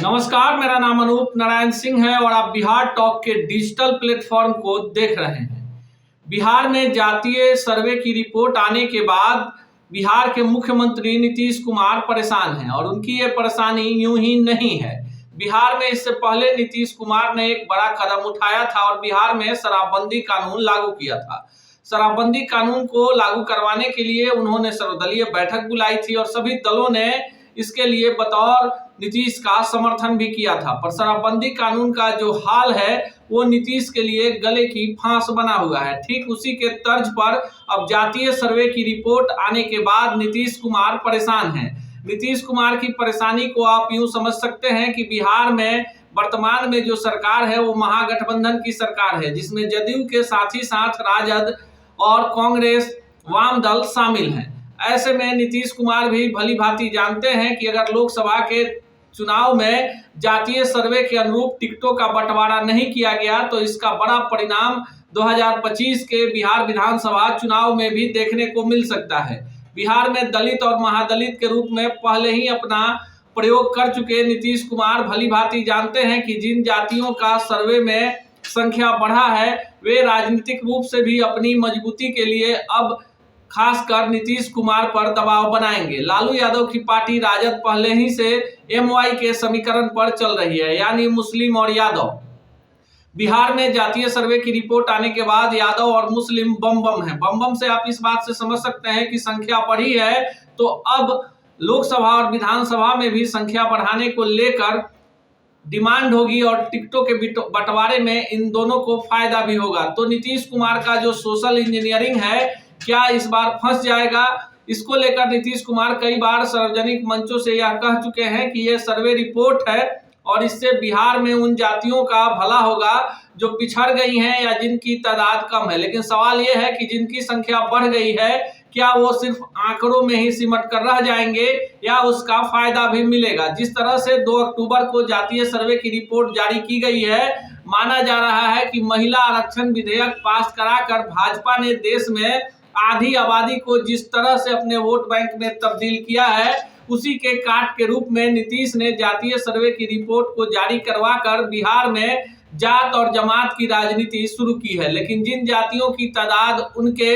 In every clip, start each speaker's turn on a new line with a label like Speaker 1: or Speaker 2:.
Speaker 1: नमस्कार, मेरा नाम अनूप नारायण सिंह है और आप बिहार टॉक के डिजिटल प्लेटफॉर्म को देख रहे हैं। बिहार में जातीय सर्वे की रिपोर्ट आने के बाद बिहार के मुख्यमंत्री नीतीश कुमार परेशान हैं और उनकी ये परेशानी यूं ही नहीं है। बिहार में इससे पहले नीतीश कुमार ने एक बड़ा कदम उठाया था और बिहार में शराबबंदी कानून लागू किया था। शराबबंदी कानून को लागू करवाने के लिए उन्होंने सर्वदलीय बैठक बुलाई थी और सभी दलों ने इसके लिए बतौर नीतीश का समर्थन भी किया था। पर शराबबंदी कानून का जो हाल है वो नीतीश के लिए गले की फांस बना हुआ है। ठीक उसी के तर्ज पर अब जातीय सर्वे की रिपोर्ट आने के बाद नीतीश कुमार परेशान हैं। नीतीश कुमार की परेशानी को आप यूं समझ सकते हैं कि बिहार में वर्तमान में जो सरकार है वो महागठबंधन की सरकार है, जिसमें जदयू के साथ ही साथ राजद और कांग्रेस वाम दल शामिल हैं। ऐसे में नीतीश कुमार भी भली भांति जानते हैं कि अगर लोकसभा के चुनाव में जातीय सर्वे के अनुरूप टिकटों का बंटवारा नहीं किया गया तो इसका बड़ा परिणाम 2025 के बिहार विधानसभा चुनाव में भी देखने को मिल सकता है। बिहार में दलित और महादलित के रूप में पहले ही अपना प्रयोग कर चुके नीतीश कुमार भली भांति जानते हैं कि जिन जातियों का सर्वे में संख्या बढ़ा है वे राजनीतिक रूप से भी अपनी मजबूती के लिए अब खासकर नीतीश कुमार पर दबाव बनाएंगे। लालू यादव की पार्टी राजद पहले ही से एमवाई के समीकरण पर चल रही है, यानी मुस्लिम और यादव। बिहार में जातीय सर्वे की रिपोर्ट आने के बाद यादव और मुस्लिम बम बम है। बम बम से आप इस बात से समझ सकते हैं कि संख्या बढ़ी है तो अब लोकसभा और विधानसभा में भी संख्या बढ़ाने को लेकर डिमांड होगी और टिकटों के बंटवारे में इन दोनों को फायदा भी होगा। तो नीतीश कुमार का जो सोशल इंजीनियरिंग है क्या इस बार फंस जाएगा? इसको लेकर नीतीश कुमार कई बार सार्वजनिक मंचों से यह कह चुके हैं कि यह सर्वे रिपोर्ट है और इससे बिहार में उन जातियों का भला होगा जो पिछड़ गई हैं या जिनकी तादाद कम है। लेकिन सवाल यह है कि जिनकी संख्या बढ़ गई है क्या वो सिर्फ आंकड़ों में ही सिमट कर रह जाएंगे या उसका फायदा भी मिलेगा? जिस तरह से 2 अक्टूबर को जातीय सर्वे की रिपोर्ट जारी की गई है, माना जा रहा है कि महिला आरक्षण विधेयक पास कराकर भाजपा ने देश में आधी आबादी को जिस तरह से अपने वोट बैंक में तब्दील किया है उसी के काट के रूप में नीतीश ने जातीय सर्वे की रिपोर्ट को जारी करवाकर बिहार में जात और जमात की राजनीति शुरू की है। लेकिन जिन जातियों की तादाद उनके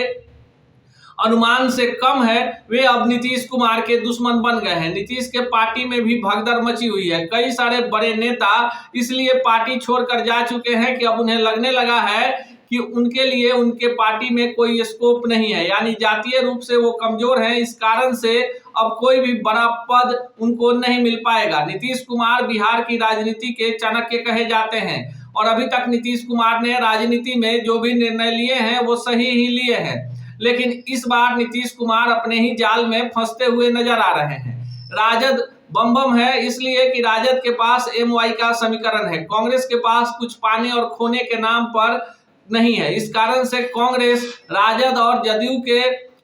Speaker 1: अनुमान से कम है वे अब नीतीश कुमार के दुश्मन बन गए हैं। नीतीश के पार्टी में भी भगदड़ मची हुई है। कई सारे बड़े नेता इसलिए पार्टी छोड़कर जा चुके हैं कि अब उन्हें लगने लगा है कि उनके लिए उनके पार्टी में कोई स्कोप नहीं है, यानी जातीय रूप से वो कमजोर हैं। इस कारण से अब कोई भी बड़ा पद उनको नहीं मिल पाएगा। नीतीश कुमार बिहार की राजनीति के चाणक्य कहे जाते हैं और अभी तक नीतीश कुमार ने राजनीति में जो भी निर्णय लिए हैं वो सही ही लिए हैं। लेकिन इस बार नीतीश कुमार अपने ही जाल में फंसते हुए नजर आ रहे हैं। राजद बम बम है इसलिए कि राजद के पास एमवाई का समीकरण है, कांग्रेस के पास कुछ पाने और खोने के नाम पर नहीं है। इस कारण से कांग्रेस राजद और जदयू के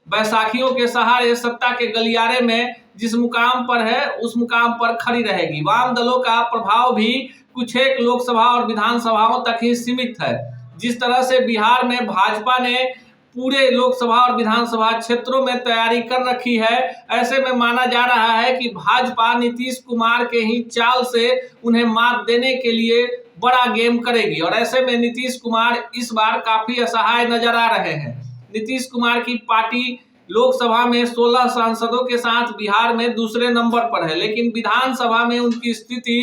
Speaker 1: बैसाखियों के सहारे सत्ता के गलियारे में जिस मुकाम पर है उस मुकाम पर खड़ी रहेगी। वाम दलों का प्रभाव भी कुछ एक लोकसभा और विधानसभाओं तक ही सीमित है। जिस तरह से बिहार में भाजपा ने पूरे लोकसभा और विधानसभा क्षेत्रों में तैयारी कर रखी है, ऐसे में माना जा रहा है कि भाजपा नीतीश कुमार के ही चाल से उन्हें मात देने के लिए बड़ा गेम करेगी और ऐसे में नीतीश कुमार इस बार काफी असहाय नजर आ रहे हैं। नीतीश कुमार की पार्टी लोकसभा में 16 सांसदों के साथ बिहार में दूसरे नंबर पर है, लेकिन विधानसभा में उनकी स्थिति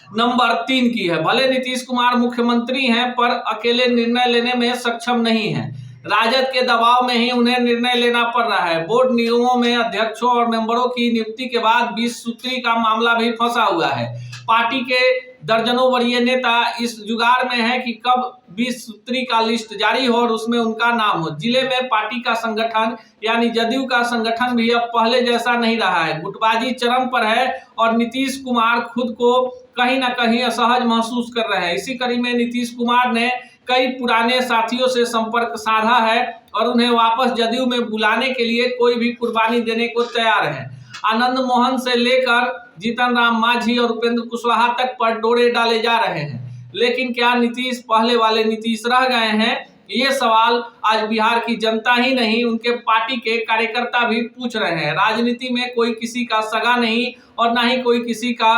Speaker 1: नंबर 3 की है। भले नीतीश कुमार मुख्यमंत्री हैं पर अकेले निर्णय लेने में सक्षम नहीं है। राजद के दबाव में ही उन्हें निर्णय लेना पड़ रहा है। बोर्ड निगमों में अध्यक्षों और मेंबरों की नियुक्ति के बाद 20 सूत्री का मामला भी फंसा हुआ है। पार्टी के दर्जनों वरीय नेता इस जुगाड़ में है कि कब 20 सूत्री का लिस्ट जारी हो और उसमें उनका नाम हो। जिले में पार्टी का संगठन यानी जदयू का संगठन भी अब पहले जैसा नहीं रहा है। गुटबाजी चरम पर है और नीतीश कुमार खुद को कहीं ना कहीं असहज महसूस कर रहे हैं। इसी कड़ी में नीतीश कुमार ने कई पुराने साथियों से संपर्क साधा है और उन्हें वापस जदयू में बुलाने के लिए कोई भी कुर्बानी देने को तैयार है। आनंद मोहन से लेकर जीतन राम मांझी और उपेंद्र कुशवाहा तक पर डोरे डाले जा रहे हैं। लेकिन क्या नीतीश पहले वाले नीतीश रह गए हैं? ये सवाल आज बिहार की जनता ही नहीं उनके पार्टी के कार्यकर्ता भी पूछ रहे हैं। राजनीति में कोई किसी का सगा नहीं और ना ही कोई किसी का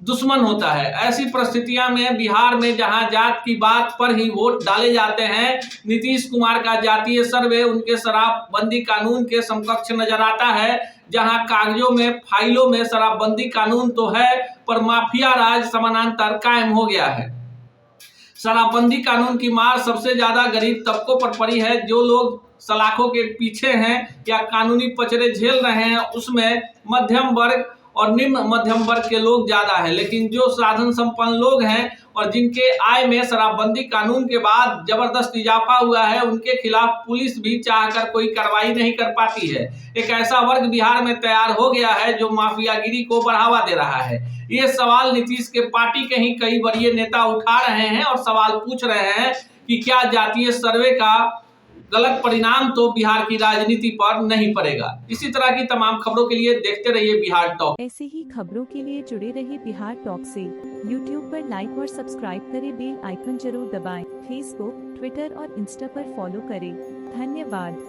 Speaker 1: दुश्मन होता है। ऐसी परिस्थितियां में बिहार में जहां जात की बात पर ही वोट डाले जाते हैं, नीतीश कुमार का जातीय सर्वे उनके शराबबंदी कानून के समकक्ष नजर आता है। जहां कागजों में, फाइलों में शराबबंदी कानून तो है, पर माफिया राज समानांतर कायम हो गया है। शराबबंदी कानून की मार सबसे ज्यादा गरीब तबकों पर पड़ी है। जो लोग सलाखों के पीछे हैं या कानूनी पचड़े झेल रहे हैं, उसमें मध्यम वर्ग और निम्न मध्यम वर्ग के लोग ज्यादा है। लेकिन जो साधन संपन्न लोग हैं और जिनके आय में शराबबंदी कानून के बाद जबरदस्त इजाफा हुआ है, उनके खिलाफ पुलिस भी चाहकर कोई कार्रवाई नहीं कर पाती है। एक ऐसा वर्ग बिहार में तैयार हो गया है जो माफियागिरी को बढ़ावा दे रहा है। ये सवाल नीतीश के पार्टी के ही कई वरीय नेता उठा रहे हैं और सवाल पूछ रहे हैं कि क्या जातीय सर्वे का गलत परिणाम तो बिहार की राजनीति पर नहीं पड़ेगा। इसी तरह की तमाम खबरों के लिए देखते रहिए बिहार टॉक।
Speaker 2: ऐसे ही खबरों के लिए जुड़े रहिए बिहार टॉक से। यूट्यूब पर लाइक और सब्सक्राइब करें, बेल आइकन जरूर दबाएं। फेसबुक, ट्विटर और इंस्टा पर फॉलो करें। धन्यवाद।